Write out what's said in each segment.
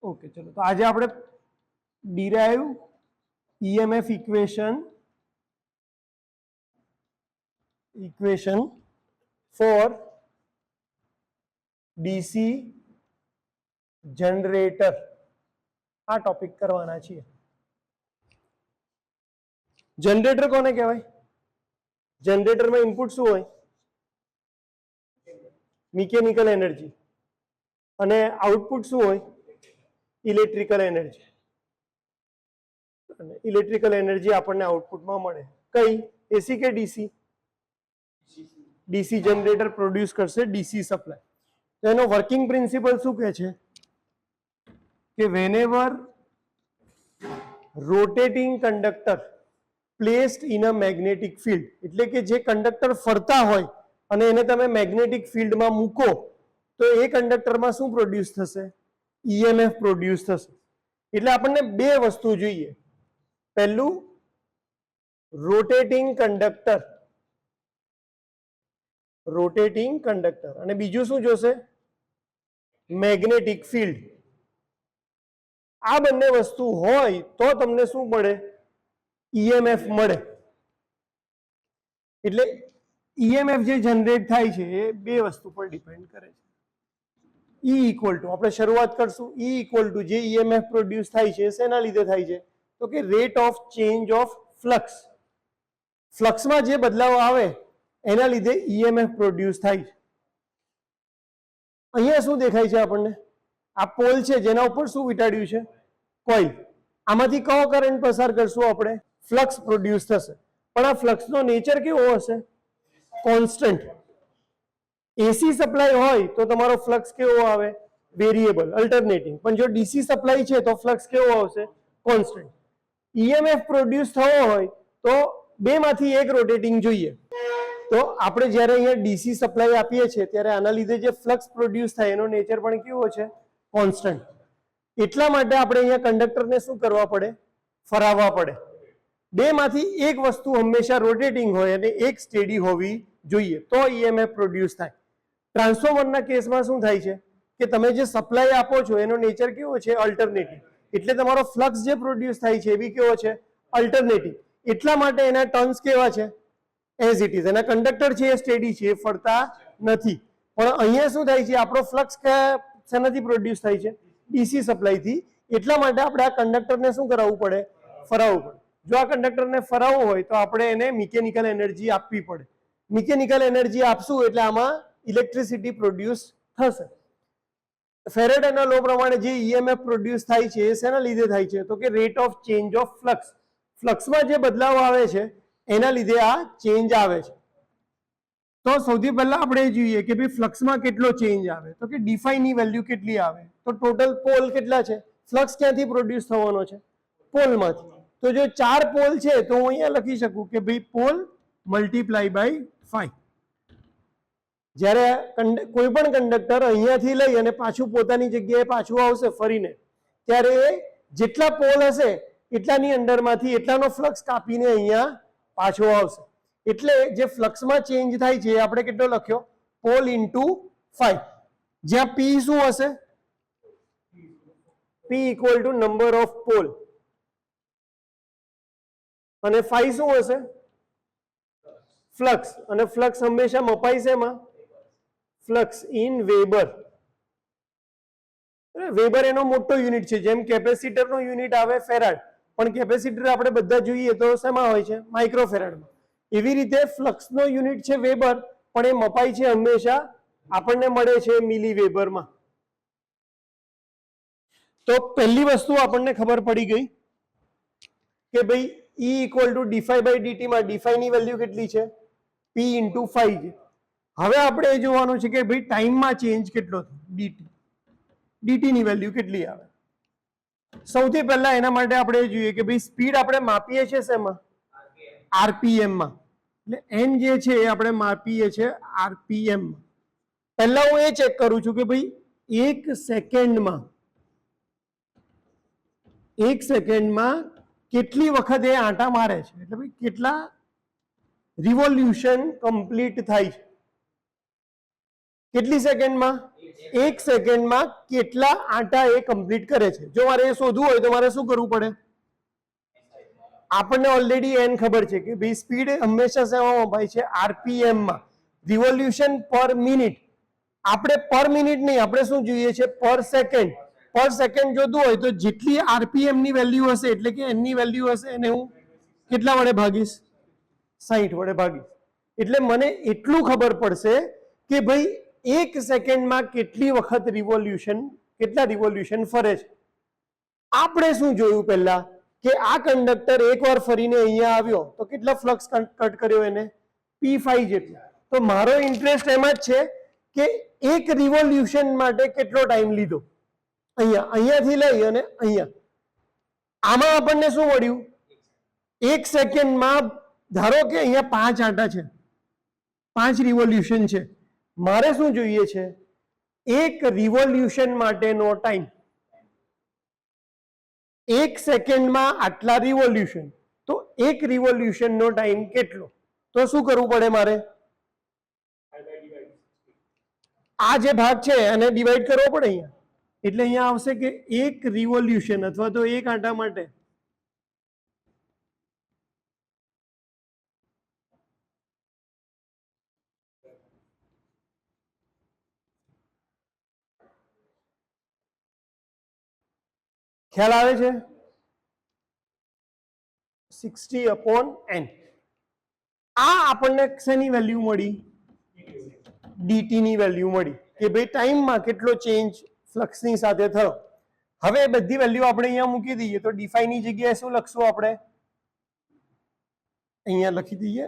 Okay, ચલો તો આજે આપણે derive EMF equation for DC generator આ ટોપિક કરવાના છીએ. જનરેટર કોને કહેવાય? જનરેટરમાં ઇનપુટ શું હોય? Mechanical energy. અને આઉટપુટ શું હોય? Electrical energy. અને ઇલેક્ટ્રિકલ એનર્જી આપણને આઉટપુટમાં મળે. કઈ? એસી કે ડીસી? ડીસી જનરેટર પ્રોડ્યુસ કરશે ડીસી સપ્લાય. તો એનો વર્કિંગ પ્રિન્સિપલ શું કહે છે કે whenever rotating conductor placed in a magnetic field, એટલે કે જે કંડક્ટર ફરતા હોય અને એને તમે મેગ્નેટિક ફિલ્ડમાં મૂકો તો એ કંડક્ટરમાં શું પ્રોડ્યુસ થશે? ઈએમએફ પ્રોડ્યુસ થશે. એટલે આપણને બે વસ્તુ જોઈએ. પહેલું રોટેટિંગ કંડક્ટર અને બીજું શું જોશે? Magnetic field. આ બંને વસ્તુ હોય તો તમને શું મળે? ઈએમએફ મળે. એટલે ઈએમએફ જે જનરેટ થાય છે એ બે વસ્તુ પર ડિપેન્ડ કરે છે. ઈ ઇક્વલ ટુ, આપણે શરૂઆત કરશું, ઈ ઇક્વલ ટુ જે ઈએમએફ પ્રોડ્યુસ થાય છે શેના લીધે થાય છે? તો કે rate of change of flux. ફ્લક્સમાં જે બદલાવ આવે એના લીધે ઈએમએફ પ્રોડ્યુસ થાય છે. અહીંયા શું દેખાય છે આપણને? આ પોલ છે જેના ઉપર શું વીંટાળ્યું છે? કોઇલ. આમાંથી કયો કરંટ પસાર કરશું આપણે? ફ્લક્સ પ્રોડ્યુસ થશે. પણ આ ફ્લક્સનો નેચર કેવો હશે? કોન્સ્ટન્ટ. એસી સપ્લાય હોય તો તમારો ફ્લક્સ કેવો આવે? Variable, alternating. પણ જો ડીસી સપ્લાય છે તો ફ્લક્સ કેવો આવશે? કોન્સ્ટન્ટ. ઈએમએફ પ્રોડ્યુસ થવો હોય તો બેમાંથી એક રોટેટિંગ જોઈએ. તો આપણે જ્યારે અહીંયા ડીસી સપ્લાય આપીએ છીએ ત્યારે આના લીધે જે ફ્લક્સ પ્રોડ્યુસ થાય એનો નેચર પણ કેવો છે? કોન્સ્ટન્ટ. એટલા માટે આપણે અહીંયા કંડક્ટરને શું કરવા પડે? ફરાવવા પડે. બેમાંથી એક વસ્તુ હંમેશા રોટેટિંગ હોય અને એક સ્ટેડી હોવી જોઈએ તો ઈએમએફ પ્રોડ્યુસ થાય. ટ્રાન્સફોર્મરના કેસમાં શું થાય છે કે તમે જે સપ્લાય આપો છો એનો નેચર કેવો છે? અલ્ટરનેટિવ. એટલે તમારો ફ્લક્સ જે પ્રોડ્યુસ થાય છે એ બી કેવો છે? અલ્ટરનેટિવ. એટલા માટે એના ટર્ન્સ કેવા છે? As it is. એના કંડક્ટર છે એ સ્ટેડી છે, એ ફરતા નથી. પણ અહીંયા શું થાય છે? આપણો ફ્લક્સ શેનાથી પ્રોડ્યુસ થાય છે? ડીસી સપ્લાયથી. એટલા માટે આપણે આ કંડક્ટરને શું કરાવવું પડે? ફરાવવું પડે. જો આ કંડક્ટરને ફરાવવું હોય તો આપણે એને મિકેનિકલ એનર્જી આપવી પડે. મિકેનિકલ એનર્જી આપશું એટલે આમાં ઇલેક્ટ્રિસિટી પ્રોડ્યુસ થશે. ફેરેડેના લો પ્રમાણે જે ઈએમએફ પ્રોડ્યુસ થાય છે એ શેના લીધે થાય છે? તો કે rate of change of flux. ફ્લક્સમાં જે બદલાવ આવે છે એના લીધે આ ચેન્જ આવે છે. તો સૌથી પહેલા આપણે જોઈએ કે ભાઈ ફ્લક્સમાં કેટલો ચેન્જ આવે? તો કે ડી5 ની વેલ્યુ કેટલી આવે? તો ટોટલ પોલ કેટલા છે? ફ્લક્સ ક્યાંથી પ્રોડ્યુસ થવાનો છે? પોલમાંથી. તો જો 4 પોલ છે તો હું અહીંયા લખી શકું કે ભાઈ પોલ મલ્ટીપ્લાય બાય 5. જ્યારે કોઈ પણ કંડક્ટર અહીંયાથી લઈ અને પાછું પોતાની જગ્યાએ પાછું આવશે ફરીને, ત્યારે જેટલા પોલ હશે એટલાની અંદરમાંથી એટલાનો ફ્લક્સ કાપીને અહીંયા પાછો આવશે. એટલે જે ફ્લક્સમાં ચેન્જ થાય છે આપણે કેટલો લખ્યો? Pole into 5. જ્યાં પી શું હશે? P equal to number of pole. અને 5 શું હશે? ફ્લક્સ. અને ફ્લક્સ હંમેશા મપાય છે એમાં? Flux in weber. વેબર એનો મોટો યુનિટ છે. જેમ કેપેસિટરનો યુનિટ આવે ફેરાડ, પણ કેપેસિટર આપણે બધા જોઈએ તો શેમાં હોય છે? માઇક્રોફેરાડમાં. એવી રીતે ફ્લક્સનો યુનિટ છે વેબર, પણ એ મપાય છે હંમેશા આપણને મળે છે મિલી વેબરમાં. તો પહેલી વસ્તુ આપણને ખબર પડી ગઈ કે ભાઈ E ઇક્વલ ટુ ડી5 બાય ડીટી માં ડી5 ની વેલ્યુ કેટલી છે? P ઇન્ટુ 5 છે. હવે આપણે એ જોવાનું છે કે ભાઈ ટાઈમમાં ચેન્જ કેટલો થયો? ડીટી. ડીટી ની વેલ્યુ કેટલી આવે? સૌથી પહેલા એના માટે આપણે એ જોઈએ કે ભાઈ સ્પીડ આપણે માપીએ છીએ શેમાં? આરપીએમ માં. એટલે એન જે છે એ આપણે માપીએ છીએ આરપીએમ માં. પહેલા હું એ ચેક કરું છું કે ભાઈ એક સેકન્ડમાં કેટલી વખત એ આંટા મારે છે, એટલે ભાઈ કેટલા રિવોલ્યુશન કમ્પ્લીટ થાય છે. કેટલી સેકન્ડમાં? 1 સેકન્ડમાં કેટલા આંટા એ કમ્પ્લીટ કરે છે. જો મારે એ શોધવું હોય તો મારે શું કરવું પડે? આપણને ઓલરેડી એન ખબર છે કે ભાઈ સ્પીડ હંમેશા શેમાં મપાય છે? આરપીએમ માં, રિવોલ્યુશન પર મિનિટ. આપણે પર મિનિટ નહીં, આપણે શું જોઈએ છે? પર સેકન્ડ. પર સેકન્ડ જોતું હોય તો જેટલી આરપીએમ ની વેલ્યુ હશે એટલે કે એન ની વેલ્યુ હશે એને હું કેટલા વડે ભાગીશ? 60 વડે ભાગીશ. એટલે મને એટલું ખબર પડશે કે ભાઈ 1 સેકન્ડમાં કેટલી વખત રિવોલ્યુશન, કેટલા રિવોલ્યુશન ફરે છે. આપણે શું જોયું પહેલા કે આ કંડક્ટર એકવાર ફરીને અહીંયા આવ્યો તો કેટલા ફ્લક્સ કટ કર્યો એને? p5 જેટલો. તો મારો ઇન્ટરેસ્ટ એમાં જ છે કે એક રિવોલ્યુશન માટે કેટલો ટાઈમ લીધો. અહીંયાથી લઈ અને અહીંયા, આમાં આપણને શું મળ્યું? 1 સેકન્ડમાં ધારો કે અહીંયા 5 આંટા છે, 5 રિવોલ્યુશન છે. મારે શું જોઈએ છે? એક રિવોલ્યુશન માટેનો ટાઈમ. 1 સેકન્ડમાં આટલા રિવોલ્યુશન, તો એક રિવોલ્યુશનનો ટાઈમ કેટલો? તો શું કરવું પડે મારે? આ જે ભાગ છે એને ડિવાઈડ કરવો પડે અહીંયા. એટલે અહીંયા આવશે કે એક રિવોલ્યુશન અથવા તો એક આંટા માટે ખ્યાલ આવે છે? 60/n. આ આપણને શેની વેલ્યુ મળી? dt ની વેલ્યુ મળી કે ભાઈ ટાઈમમાં કેટલો ચેન્જ ફ્લક્સની સાથે થયો. હવે બધી વેલ્યુ આપણે અહીંયા મૂકી દઈએ તો d5 ની જગ્યાએ શું લખશું આપણે? અહીંયા લખી દઈએ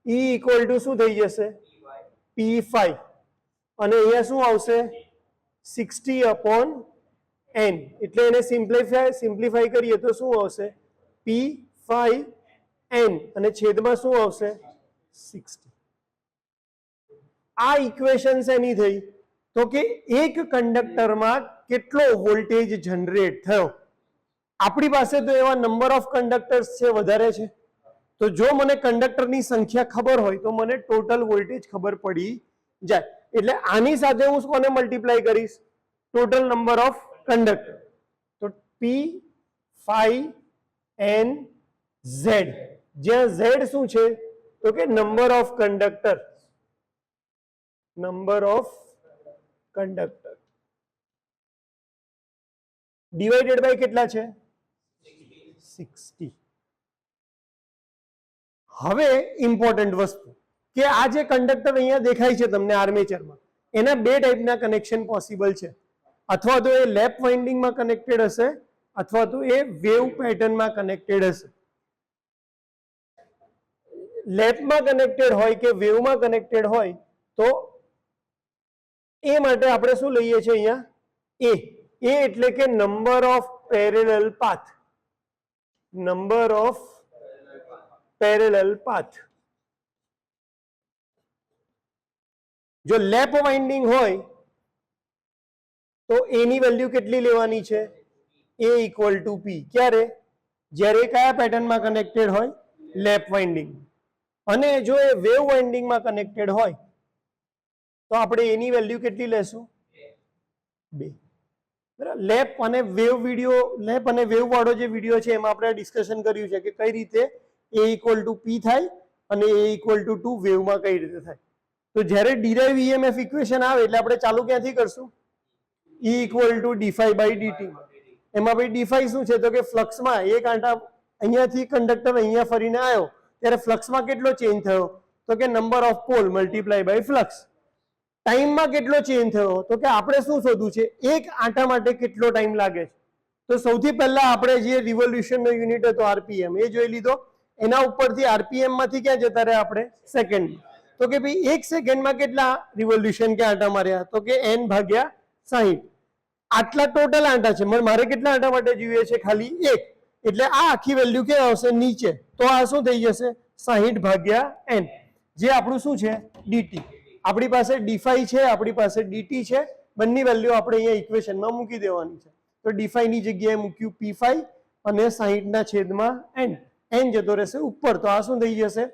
E ઇક્વલ ટુ શું થઈ જશે? p5 અને અહીંયા શું આવશે? 60/n. એટલે એને સિમ્પ્લિફાઈ કરીએ તો શું આવશે? p5n અને છેદમાં શું આવશે? 60. આ ઇક્વેશન શેની થઈ? તો કે એક કંડક્ટરમાં કેટલો વોલ્ટેજ જનરેટ થયો. આપણી પાસે તો એવા નંબર ઓફ કંડક્ટર્સ છે વધારે છે, તો જો મને કંડક્ટરની સંખ્યા ખબર હોય તો મને ટોટલ વોલ્ટેજ ખબર પડી જાય. એટલે આની સાથે હું કોને મલ્ટીપ્લાય કરીશ? Total number of conductor. તો p5nz, જ્યાં z શું છે? તો કે number of conductor. Number of conductor divided by કેટલા છે? 60. હવે ઇમ્પોર્ટન્ટ વસ્તુ કે આ જે કંડક્ટર અહીંયા દેખાય છે તમને આર્મેચરમાં, એના બે ટાઈપના કનેક્શન પોસિબલ છે. અથવા તો એ લેપ વાઇન્ડિંગમાં કનેક્ટેડ હશે અથવા તો એ વેવ પેટર્નમાં કનેક્ટેડ હશે. લેપમાં કનેક્ટેડ હોય કે વેવમાં કનેક્ટેડ હોય તો એ માટે આપણે શું લઈએ છીએ અહીંયા? એ એટલે કે number of parallel path. Number of parallel path. જો લેપ વાઇન્ડિંગ હોય તો એની વેલ્યુ કેટલી લેવાની છે? A equal to P. ક્યારે? જ્યારે કયા પેટર્નમાં કનેક્ટેડ હોય? લેપ વાઇન્ડિંગ. અને જો એ વેવ વાઇન્ડિંગમાં કનેક્ટેડ હોય તો આપણે એની વેલ્યુ કેટલી લેશું? 2. બરાબર. લેપ અને વેવ વિડિયો, લેપ અને વેવ વાળો જે વિડિયો છે એમાં આપણે ડિસ્કશન કર્યું છે કે કઈ રીતે A ઇક્વલ ટુ P થાય અને A ઇક્વલ ટુ 2 વેવમાં કઈ રીતે થાય. તો જ્યારે ડિરાઇવ EMF ઇક્વેશન આવે એટલે આપણે ચાલુ ક્યાંથી કરશું? E equal two d5/dt. એમાં ભાઈ d5 શું છે? તો કે ફ્લક્સમાં એક આંટા અહીંયાથી કંડક્ટર અહીંયા ફરીને આવ્યો ત્યારે ફ્લક્સમાં કેટલો ચેન્જ થયો? તો કે number of pole multiply by flux. ટાઈમમાં કેટલો ચેન્જ થયો? તો કે આપણે શું શોધવું છે? એક આંટા માટે કેટલો ટાઈમ લાગે છે? તો સૌથી પહેલા આપણે જે રિવોલ્યુશનનો યુનિટ હતો આરપીએમ એ જોઈ લીધો. એના ઉપરથી આરપીએમ માંથી ક્યાં જતા રહ્યા આપણે? સેકન્ડ. તો કે ભાઈ 1 સેકન્ડમાં કેટલા રિવોલ્યુશન કે આંટા માર્યા? તો કે n/60. આટલા ટોટલ આંટા છે. મારે કેટલા આંટા માટે જોઈએ છે? ખાલી 1. એટલે આ આખી વેલ્યુ ક્યાં આવશે? નીચે. તો આ શું થઈ જશે? 60/n, જે આપણું શું છે? dt. આપણી પાસે d5 છે, આપણી પાસે dt છે. બંને વેલ્યુ આપણે અહીંયા ઇક્વેશનમાં મૂકી દેવાની છે. તો d5 ની જગ્યાએ મૂક્યું p5 અને 60 ના છેદમાં n. n જતો રહેશે ઉપર. તો આ શું થઈ જશે?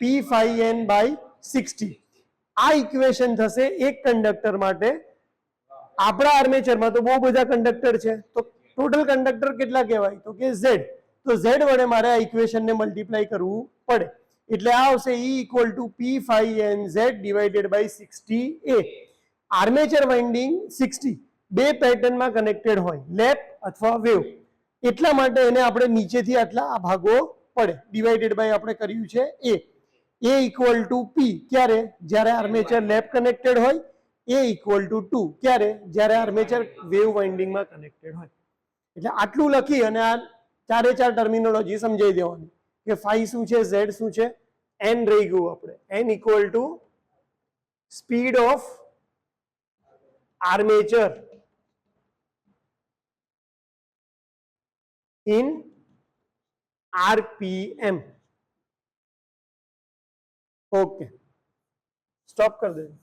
p5n/60. આ ઇક્વેશન થશે એક કંડક્ટર માટે. આપણા આર્મેચરમાં તો બહુ બધા કંડક્ટર છે, તો ટોટલ કંડક્ટર કેટલા કહેવાય? તો કે Z. તો Z વડે મારે આ ઇક્વેશનને મલ્ટીપ્લાય કરવું પડે, એટલે આ આવશે E equal to P5NZ divided by 60A. Armature winding 60 બે પેટર્નમાં કનેક્ટેડ હોય, લેપ અથવા વેવ, એટલા માટે એને આપણે નીચેથી આટલા આ ભાગો પડે, ડિવાઇડેડ બાય આપણે કર્યું છે A ઇક્વલ ટુ P ક્યારે? જ્યારે આર્મેચર લેપ કનેક્ટેડ હોય. A ઇક્વલ ટુ 2 ક્યારે? જ્યારે આર્મેચર વેવ વાઇન્ડિંગમાં કનેક્ટેડ હોય. એટલે આટલું લખી અને આ ચારે ચાર ટર્મિનોલોજી સમજાવી દેવાની કે ફાઈ શું છે, ઝેડ શું છે, એન રહી ગયું આપણે. N equal to speed of armature in RPM. Okay, stop કરી દેજો.